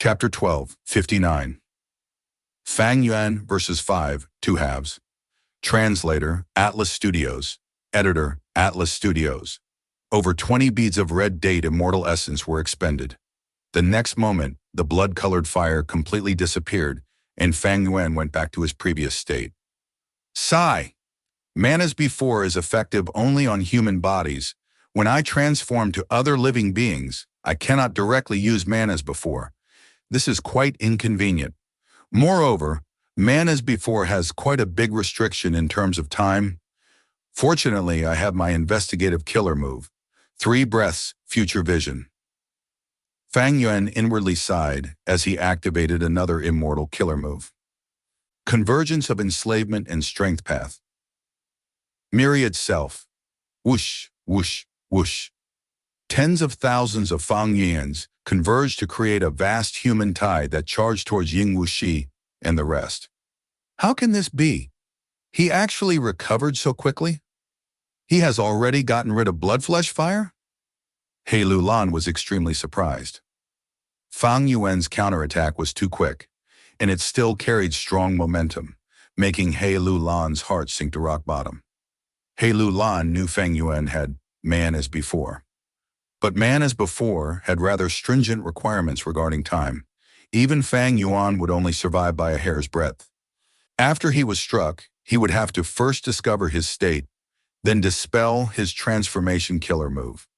Chapter 12, 59. Fang Yuan vs. 5, Two Halves. Translator, Atlas Studios. Editor, Atlas Studios. Over 20 beads of red date immortal essence were expended. The next moment, the blood-colored fire completely disappeared, and Fang Yuan went back to his previous state. Sigh. Man as before is effective only on human bodies. When I transform to other living beings, I cannot directly use man as before. This is quite inconvenient. Moreover, man as before has quite a big restriction in terms of time. Fortunately, I have my investigative killer move. 3 breaths, future vision. Fang Yuan inwardly sighed as he activated another immortal killer move. Convergence of enslavement and strength path. Myriad self. Whoosh, whoosh, whoosh. Tens of thousands of Fang Yuans converged to create a vast human tide that charged towards Ying Wuxi and the rest. How can this be? He actually recovered so quickly? He has already gotten rid of blood-flesh fire? He Lulan was extremely surprised. Fang Yuan's counterattack was too quick, and it still carried strong momentum, making He Lulan's heart sink to rock bottom. He Lulan knew Fang Yuan had man as before. But man as before had rather stringent requirements regarding time. Even Fang Yuan would only survive by a hair's breadth. After he was struck, he would have to first discover his state, then dispel his transformation killer move.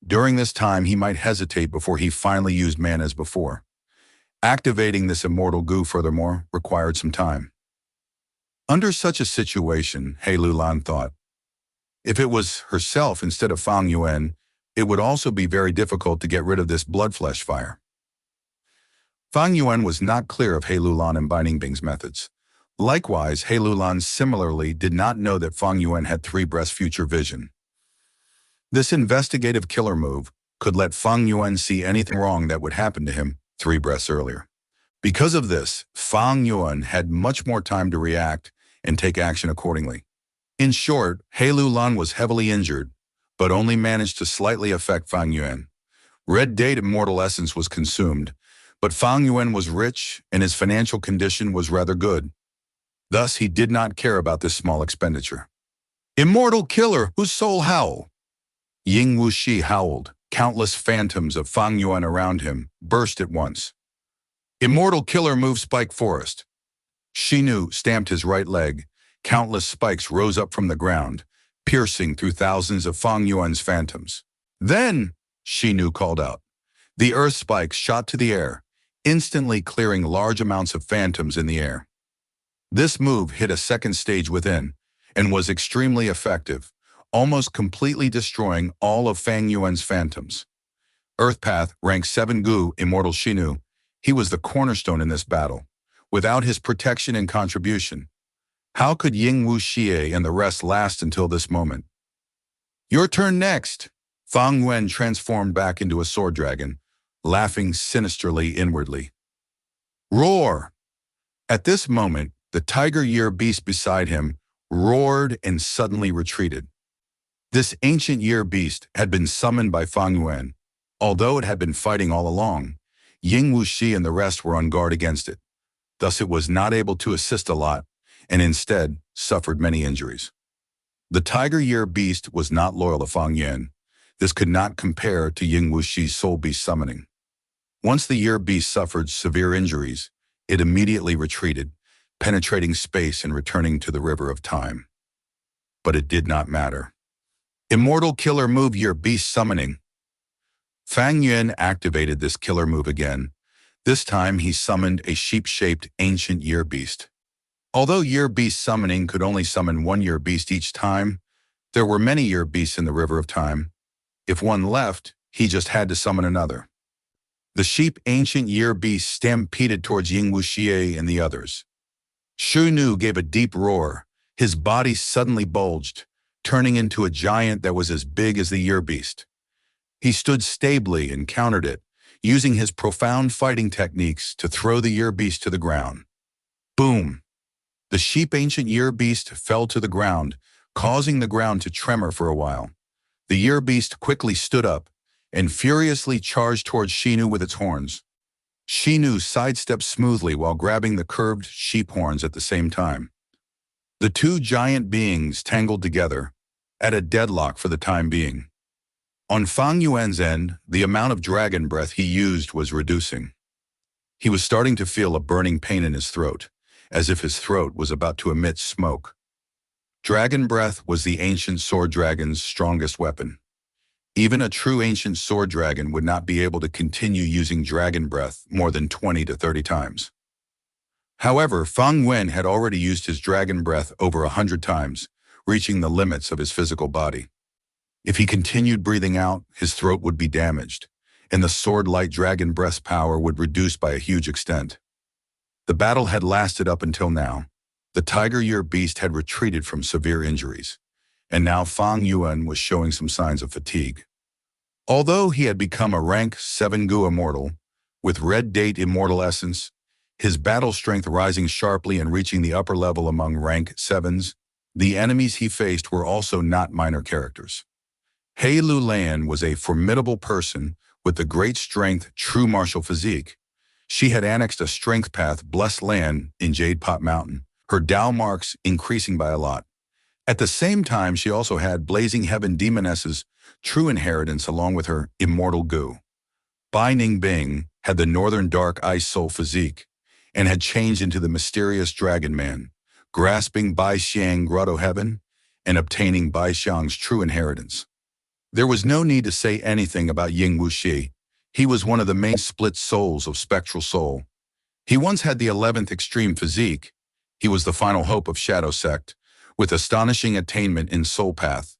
During this time, he might hesitate before he finally used man as before. Activating this immortal goo, furthermore, required some time. Under such a situation, He Lulan thought, if it was herself instead of Fang Yuan, it would also be very difficult to get rid of this blood-flesh fire. Fang Yuan was not clear of He Lulan and Binding Bing's methods. Likewise, He Lulan similarly did not know that Fang Yuan had 3 breaths future vision. This investigative killer move could let Fang Yuan see anything wrong that would happen to him 3 breaths earlier. Because of this, Fang Yuan had much more time to react and take action accordingly. In short, He Lulan was heavily injured, but only managed to slightly affect Fang Yuan. Red date immortal essence was consumed, but Fang Yuan was rich and his financial condition was rather good. Thus, he did not care about this small expenditure. Immortal killer, whose soul howl? Ying Wuxi howled. Countless phantoms of Fang Yuan around him burst at once. Immortal killer move spike forest. Shinu stamped his right leg. Countless spikes rose up from the ground, piercing through thousands of Fang Yuan's phantoms. Then, Shinu called out. The earth spikes shot to the air, instantly clearing large amounts of phantoms in the air. This move hit a second stage within, and was extremely effective, almost completely destroying all of Fang Yuan's phantoms. Earth Path, rank 7 Gu, Immortal Shinu, he was the cornerstone in this battle. Without his protection and contribution, how could Ying Wuxi and the rest last until this moment? Your turn next. Fang Yuan transformed back into a sword dragon, laughing sinisterly inwardly. Roar! At this moment, the tiger year beast beside him roared and suddenly retreated. This ancient year beast had been summoned by Fang Yuan. Although it had been fighting all along, Ying Wuxi and the rest were on guard against it. Thus it was not able to assist a lot, and instead suffered many injuries. The tiger year beast was not loyal to Fang Yuan. This could not compare to Ying Wuxi's soul beast summoning. Once the year beast suffered severe injuries, it immediately retreated, penetrating space and returning to the river of time. But it did not matter. Immortal killer move, year beast summoning. Fang Yuan activated this killer move again. This time he summoned a sheep-shaped ancient year beast. Although year beast summoning could only summon 1 year beast each time, there were many year beasts in the river of time. If one left, he just had to summon another. The sheep ancient year beast stampeded towards Ying Wuxi and the others. Shu Nu gave a deep roar. His body suddenly bulged, turning into a giant that was as big as the year beast. He stood stably and countered it, using his profound fighting techniques to throw the year beast to the ground. Boom! The sheep ancient year beast fell to the ground, causing the ground to tremor for a while. The year beast quickly stood up and furiously charged towards Shinu with its horns. Xinu sidestepped smoothly while grabbing the curved sheep horns at the same time. The two giant beings tangled together, at a deadlock for the time being. On Fang Yuan's end, the amount of dragon breath he used was reducing. He was starting to feel a burning pain in his throat, as if his throat was about to emit smoke. Dragon breath was the ancient sword dragon's strongest weapon. Even a true ancient sword dragon would not be able to continue using dragon breath more than 20 to 30 times. However, Fang Yuan had already used his dragon breath over 100 times, reaching the limits of his physical body. If he continued breathing out, his throat would be damaged, and the sword-like dragon breath's power would reduce by a huge extent. The battle had lasted up until now. The tiger year beast had retreated from severe injuries, and now Fang Yuan was showing some signs of fatigue. Although he had become a rank 7 Gu immortal, with red date immortal essence, his battle strength rising sharply and reaching the upper level among rank 7s, the enemies he faced were also not minor characters. He Lu Lan was a formidable person with the great strength true martial physique. She had annexed a strength path blessed land in Jade Pot Mountain, her Dao marks increasing by a lot. At the same time, she also had Blazing Heaven Demoness's true inheritance along with her immortal Gu. Bai Ningbing had the Northern Dark Ice Soul physique and had changed into the mysterious Dragon Man, grasping Bai Xiang Grotto Heaven and obtaining Bai Xiang's true inheritance. There was no need to say anything about Ying Wuxi. He was one of the main split souls of Spectral Soul. He once had the 11th extreme physique. He was the final hope of Shadow Sect, with astonishing attainment in Soul Path.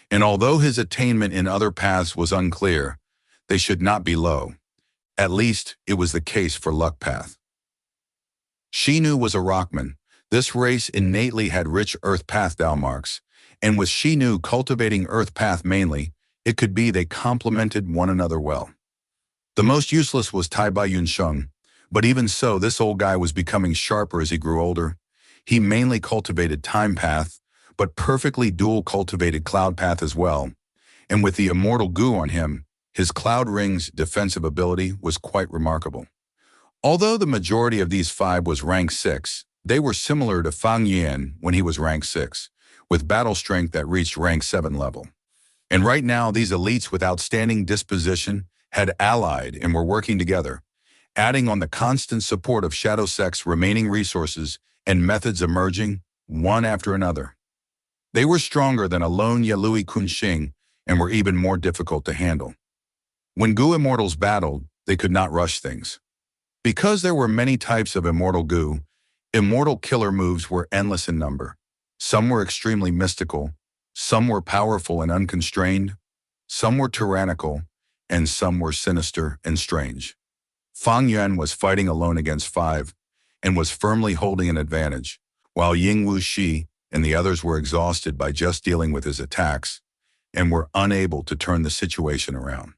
And although his attainment in other paths was unclear, they should not be low. At least, it was the case for Luck Path. Xinu was a Rockman. This race innately had rich Earth Path Dao marks, and with Xinu cultivating Earth Path mainly, it could be they complemented one another well. The most useless was Tai Bai Yunsheng, but even so, this old guy was becoming sharper as he grew older. He mainly cultivated Time Path, but perfectly dual cultivated Cloud Path as well, and with the immortal Gu on him, his Cloud Ring's defensive ability was quite remarkable. Although the majority of these 5 was rank 6, they were similar to Fang Yuan when he was rank 6, with battle strength that reached rank 7 level. And right now, these elites with outstanding disposition had allied and were working together, adding on the constant support of Shadow Sect's remaining resources and methods emerging, one after another. They were stronger than a lone Yalui Kunxing and were even more difficult to handle. When Gu Immortals battled, they could not rush things. Because there were many types of Immortal Gu, immortal killer moves were endless in number. Some were extremely mystical, some were powerful and unconstrained, some were tyrannical, and some were sinister and strange. Fang Yuan was fighting alone against 5 and was firmly holding an advantage, while Ying Wuxi and the others were exhausted by just dealing with his attacks and were unable to turn the situation around.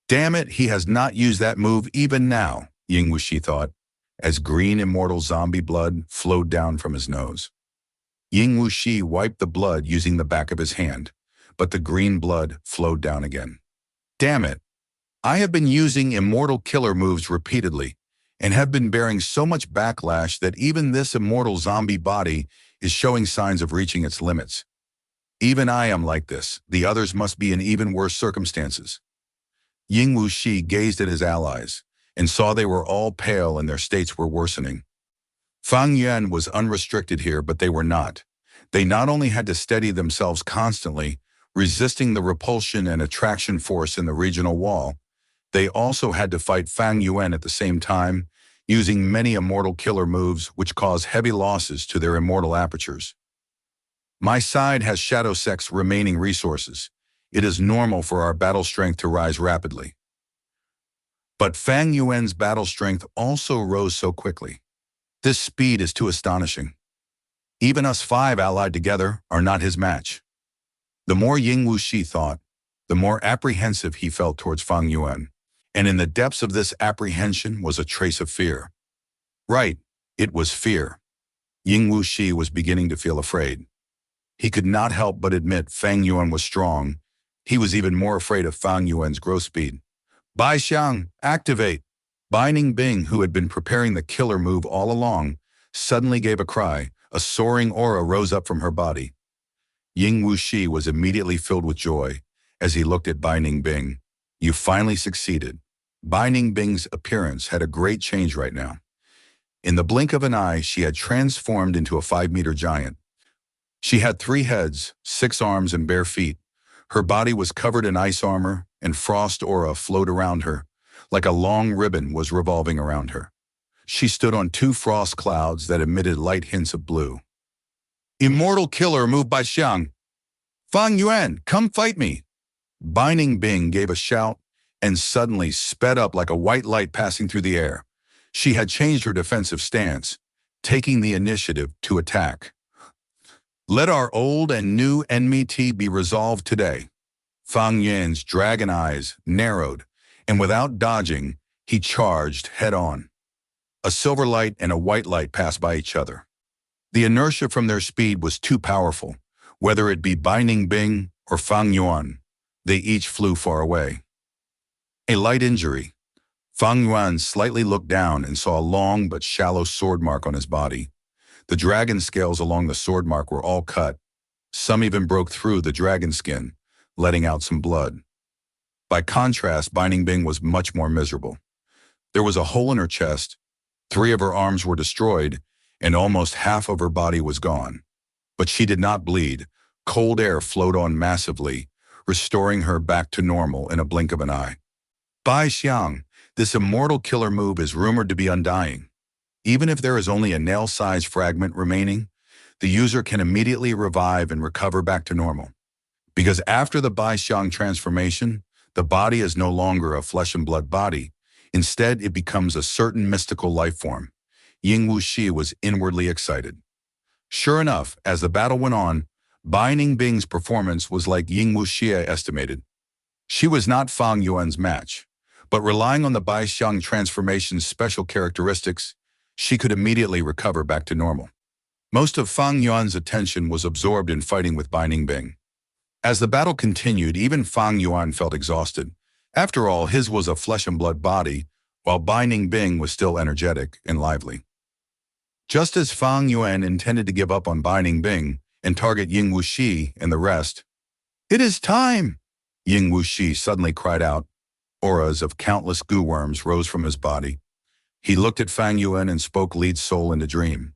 Damn it, he has not used that move even now, Ying Wuxi thought, as green immortal zombie blood flowed down from his nose. Ying Wuxi wiped the blood using the back of his hand, but the green blood flowed down again. Damn it! I have been using immortal killer moves repeatedly and have been bearing so much backlash that even this immortal zombie body is showing signs of reaching its limits. Even I am like this. The others must be in even worse circumstances. Ying Wuxi gazed at his allies and saw they were all pale and their states were worsening. Fang Yuan was unrestricted here, but they were not. They not only had to steady themselves constantly, resisting the repulsion and attraction force in the regional wall, they also had to fight Fang Yuan at the same time, using many immortal killer moves which cause heavy losses to their immortal apertures. My side has Shadow Sect's remaining resources. It is normal for our battle strength to rise rapidly. But Fang Yuan's battle strength also rose so quickly. This speed is too astonishing. Even us 5 allied together are not his match. The more Ying Wuxi thought, the more apprehensive he felt towards Fang Yuan, and in the depths of this apprehension was a trace of fear. Right, it was fear. Ying Wuxi was beginning to feel afraid. He could not help but admit Fang Yuan was strong. He was even more afraid of Fang Yuan's growth speed. Bai Xiang, activate! Bai Ningbing, who had been preparing the killer move all along, suddenly gave a cry. A soaring aura rose up from her body. Ying Wuxi was immediately filled with joy as he looked at Bai Ningbing. You finally succeeded. Bai Ningbing's appearance had a great change right now. In the blink of an eye, she had transformed into a 5-meter giant. She had 3 heads, 6 arms, and bare feet. Her body was covered in ice armor, and frost aura flowed around her, like a long ribbon was revolving around her. She stood on 2 frost clouds that emitted light hints of blue. Immortal killer moved by Xiang. Fang Yuan, come fight me. Bai Ningbing gave a shout and suddenly sped up like a white light passing through the air. She had changed her defensive stance, taking the initiative to attack. Let our old and new enmity be resolved today. Fang Yuan's dragon eyes narrowed, and without dodging, he charged head-on. A silver light and a white light passed by each other. The inertia from their speed was too powerful. Whether it be Bai Ningbing or Fang Yuan, they each flew far away. A light injury. Fang Yuan slightly looked down and saw a long but shallow sword mark on his body. The dragon scales along the sword mark were all cut. Some even broke through the dragon skin, letting out some blood. By contrast, Bai Ningbing was much more miserable. There was a hole in her chest, 3 of her arms were destroyed, and almost half of her body was gone. But she did not bleed. Cold air flowed on massively, restoring her back to normal in a blink of an eye. Bai Xiang, this immortal killer move is rumored to be undying. Even if there is only a nail-sized fragment remaining, the user can immediately revive and recover back to normal. Because after the Bai Xiang transformation, the body is no longer a flesh and blood body. Instead, it becomes a certain mystical life form. Ying Wuxi was inwardly excited. Sure enough, as the battle went on, Bai Ningbing's performance was like Ying Wuxi estimated. She was not Fang Yuan's match, but relying on the Bai Xiang transformation's special characteristics, she could immediately recover back to normal. Most of Fang Yuan's attention was absorbed in fighting with Bai Ningbing. As the battle continued, even Fang Yuan felt exhausted. After all, his was a flesh and blood body, while Bai Ningbing was still energetic and lively. Just as Fang Yuan intended to give up on Bai Ningbing and target Ying Wuxi and the rest, "It is time!" Ying Wuxi suddenly cried out. Auras of countless goo worms rose from his body. He looked at Fang Yuan and spoke lead soul into dream.